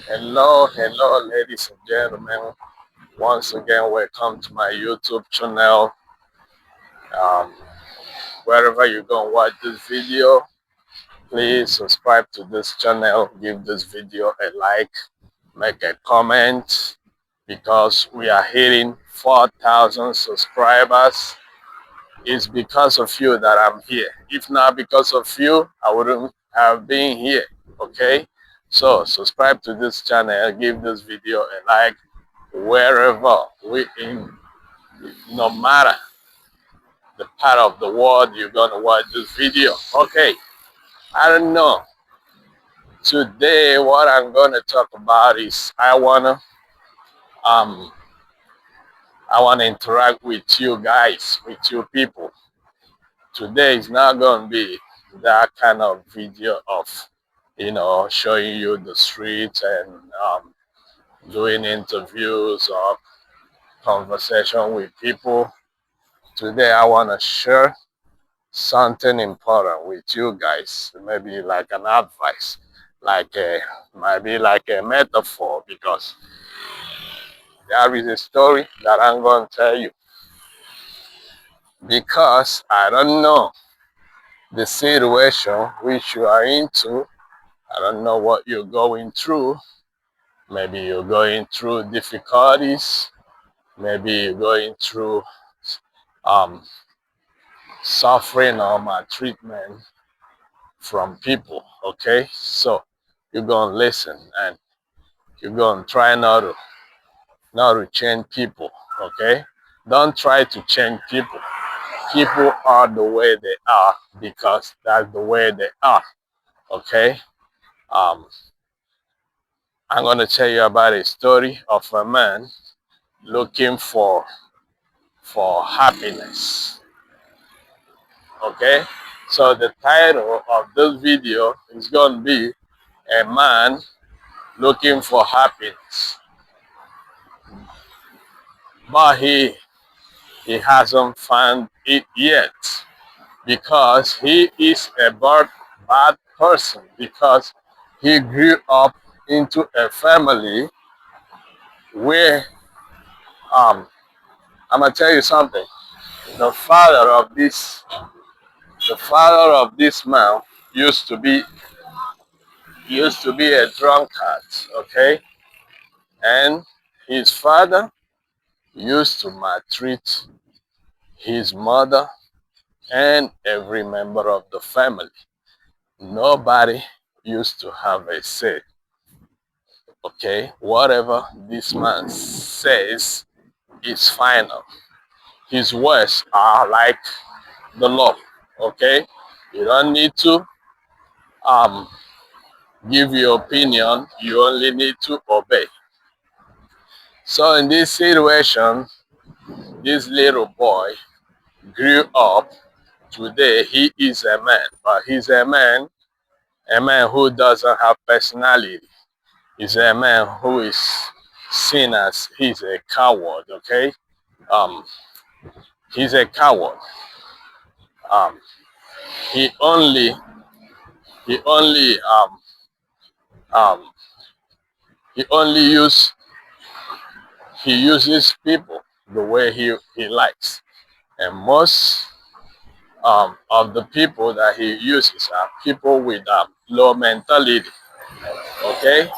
Hello, ladies and gentlemen. Once again, welcome to my YouTube channel. Um, Wherever you go and watch this video, please subscribe to this channel, give this video a like, make a comment, because we are hitting 4,000 subscribers. It's because of you that I'm here. If not because of you, I wouldn't have been here. Okay? So subscribe to this channel, give this video a like wherever we in, no matter the part of the world you're gonna watch this video. Okay, I don't know. Today what I'm gonna talk about is um I wanna interact with you guys, with you people. Today is not gonna be that kind of video of showing you the streets and doing interviews or conversation with people. Today I wanna share something important with you guys, maybe like an advice, like a maybe like a metaphor, because there is a story that I'm going to tell you. Because I don't know the situation which you are into, I don't know what you're going through. Maybe you're going through difficulties, maybe you're going through um, suffering or maltreatment from people. Okay, so you're gonna listen and you're gonna try not to change people. Okay, don't try to change people. People are the way they are because that's the way they are. Okay, um I'm gonna tell you about a story of a man looking for happiness. Okay, so the title of this video is gonna be a man looking for happiness, but he hasn't found it yet, because he is a bad person, because he grew up into a family where um I'm gonna tell you something. The father of this the father of this man used to be a drunkard, okay? And his father used to maltreat his mother and every member of the family. Nobody used to have a say. Okay, whatever this man says is final. His words are like the law. Okay, you don't need to um give your opinion, you only need to obey. So in this situation, this little boy grew up. Today he is a man, but he's a man who doesn't have personality. He's a man who is seen as he's a coward. Okay, um, he's a coward. Um, he only he only um, he only use he uses people the way he likes, and most of the people that he uses are people with low mentality. Okay,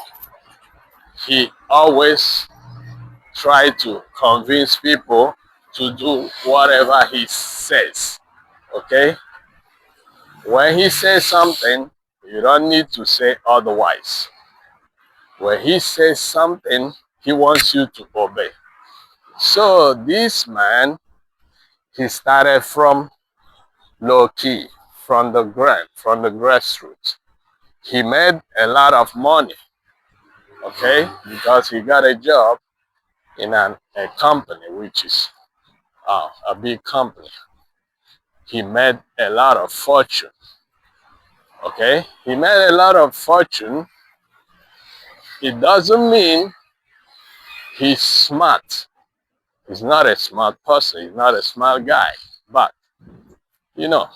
he always try to convince people to do whatever he says. Okay, when he says something, you don't need to say otherwise. When he says something, he wants you to obey. So this man, he started from low key, from the ground, from the grassroots. He made a lot of money, okay, because he got a job in a company, which is a big company. He made a lot of fortune, okay. He made a lot of fortune. It doesn't mean he's smart. He's not a smart person. He's not a smart guy. But, you know,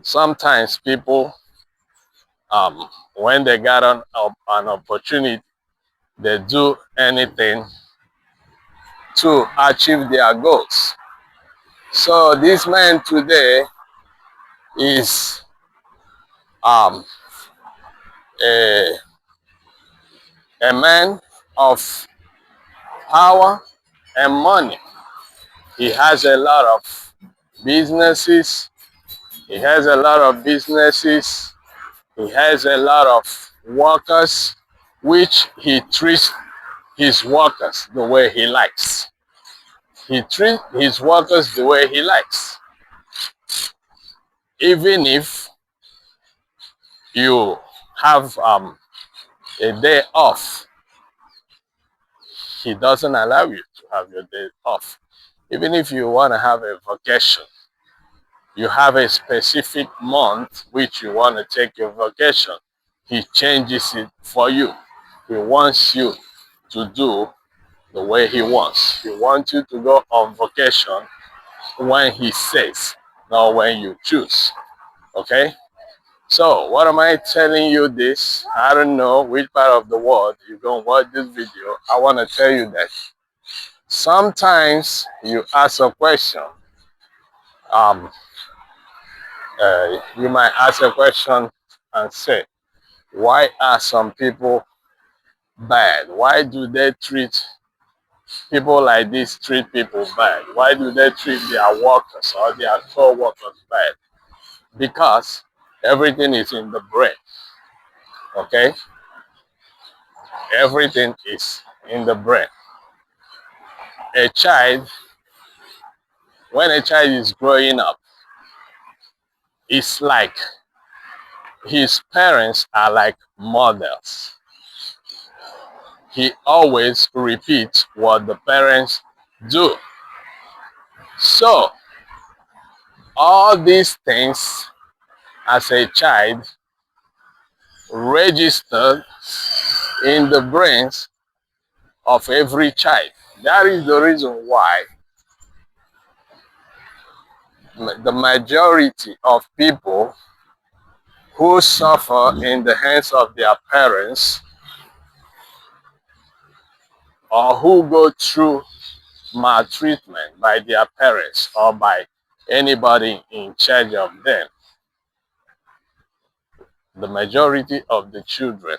sometimes people when they got an opportunity, they do anything to achieve their goals. So this man today is um, a, a man of power and money. He has a lot of businesses. He has a lot of businesses. He has a lot of workers, which he treats his workers the way he likes. He treats his workers the way he likes. Even if you have a day off, he doesn't allow you to have your day off. Even if you want to have a vacation, you have a specific month which you want to take your vacation, he changes it for you. He wants you to do the way he wants. He wants you to go on vacation when he says, not when you choose. Okay? So, what am I telling you this? I don't know which part of the world you're going to watch this video. I want to tell you that sometimes you ask a question. You might ask a question and say, why are some people bad? Why do they treat people like this, treat people bad? Why do they treat their workers or their co-workers bad? Because everything is in the brain. Okay? Everything is in the brain. A child, when a child is growing up, it's like his parents are like models. He always repeats what the parents do. So, all these things as a child registered in the brains of every child. That is the reason why the majority of people who suffer in the hands of their parents or who go through maltreatment by their parents or by anybody in charge of them, the majority of the children,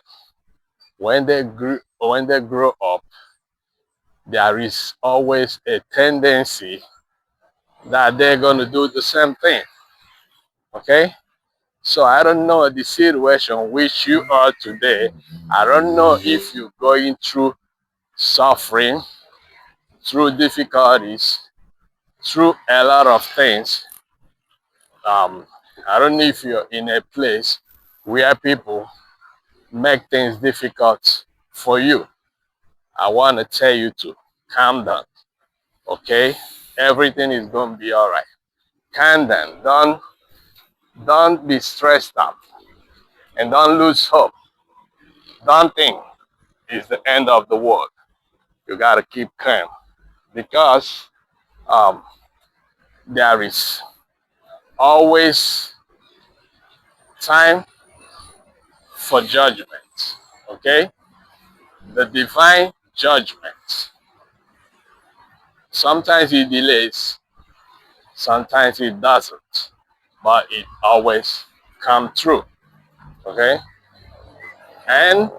when they grow up, there is always a tendency that they're going to do the same thing. Okay? So I don't know the situation which you are today. I don't know if you're going through suffering, through difficulties, through a lot of things. I don't know if you're in a place where people make things difficult for you. I want to tell you to calm down. Okay? Everything is going to be all right. Calm down. Don't be stressed out. And don't lose hope. Don't think it's the end of the world. You got to keep calm. Because um, there is always time for judgment. Okay? The divine judgment. Sometimes it delays, sometimes it doesn't, but it always comes through. Okay? And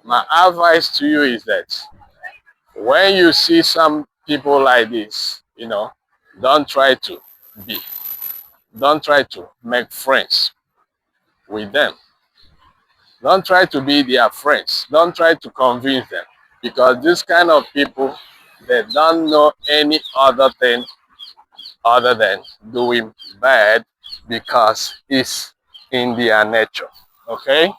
my advice to you is that when you see some people like this, don't try to be, don't try to make friends with them. Don't try to be their friends. Don't try to convince them. Because this kind of people, they don't know any other thing other than doing bad because it's in their nature. Okay?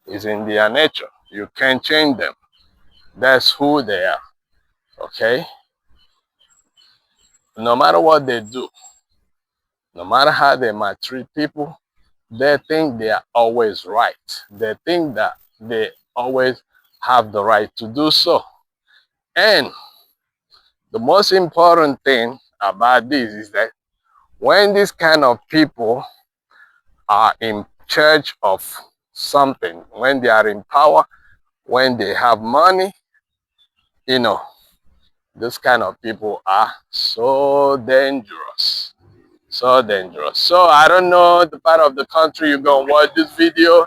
It's in their nature. You can't change them. That's who they are. Okay? No matter what they do, no matter how they maltreat people, they think they are always right. They think that they always have the right to do so. And the most important thing about this is that when these kind of people are in charge of something, when they are in power, when they have money, you know, this kind of people are so dangerous. So dangerous. So I don't know the part of the country you're going to watch this video.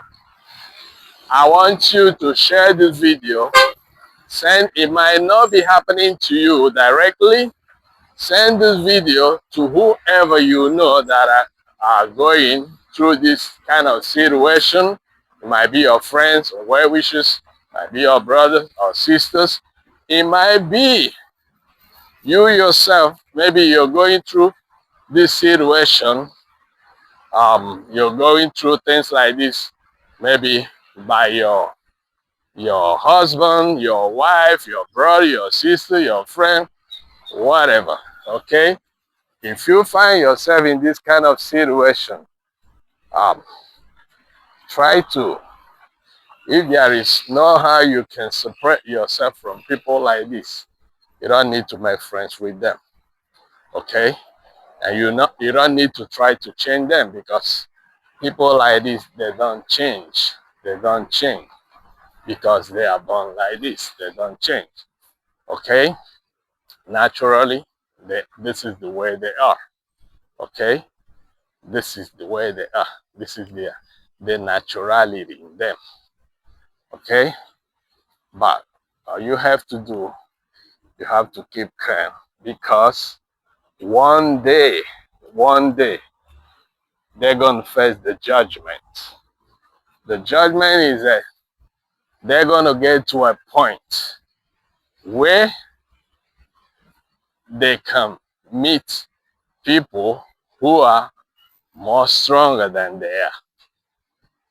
I want you to share this video. Send, it might not be happening to you directly. Send this video to whoever you know that are going through this kind of situation. It might be your friends or well wishes, it might be your brothers or sisters. It might be you yourself. Maybe you're going through this situation. You're going through things like this, maybe by your husband, your wife, your brother, your sister, your friend, whatever. Okay? If you find yourself in this kind of situation, um, try to, if there is no how you can separate yourself from people like this, you don't need to make friends with them. Okay? And you don't need to try to change them, because people like this, they don't change. They don't change because they are born like this. They don't change. Okay? Naturally, this is the way they are. Okay? This is the way they are. This is the naturality in them. Okay? But all you have to do, you have to keep calm, because one day, they're going to face the judgment. The judgment is that they're going to get to a point where they can meet people who are more stronger than they are.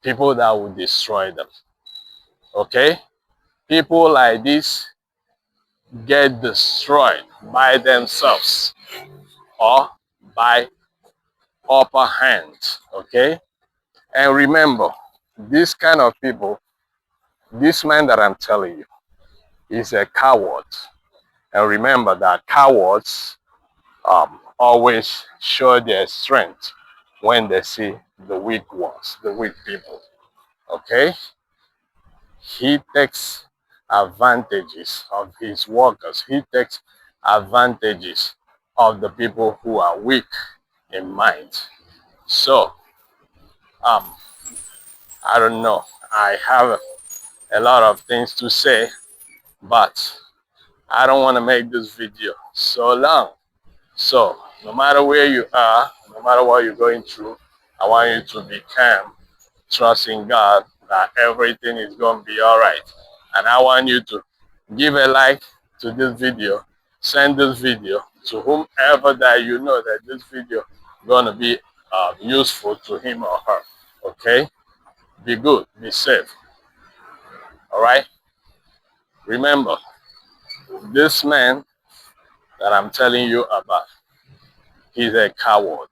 People that will destroy them. Okay? People like this get destroyed by themselves or by upper hand. Okay? And remember, this kind of people, this man that I'm telling you, is a coward. And remember that cowards always show their strength when they see the weak ones, the weak people. Okay? He takes advantages of his workers. He takes advantages of the people who are weak in mind. So, I don't know. I have a lot of things to say, but I don't want to make this video so long. So, no matter where you are, no matter what you're going through, I want you to be calm, trusting God that everything is going to be all right. And I want you to give a like to this video, send this video to whomever that you know that this video is going to be useful to him or her. Okay? Be good, be safe. All right? Remember, this man that I'm telling you about, he's a coward.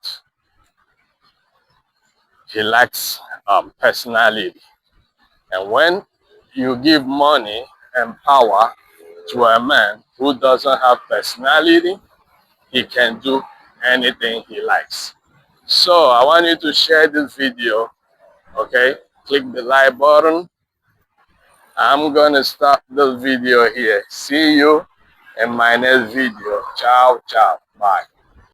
He lacks personality. And when you give money and power to a man who doesn't have personality, he can do anything he likes. So I want you to share this video, okay? Click the like button. I'm gonna stop the video here. See you in my next video. Ciao, ciao, bye.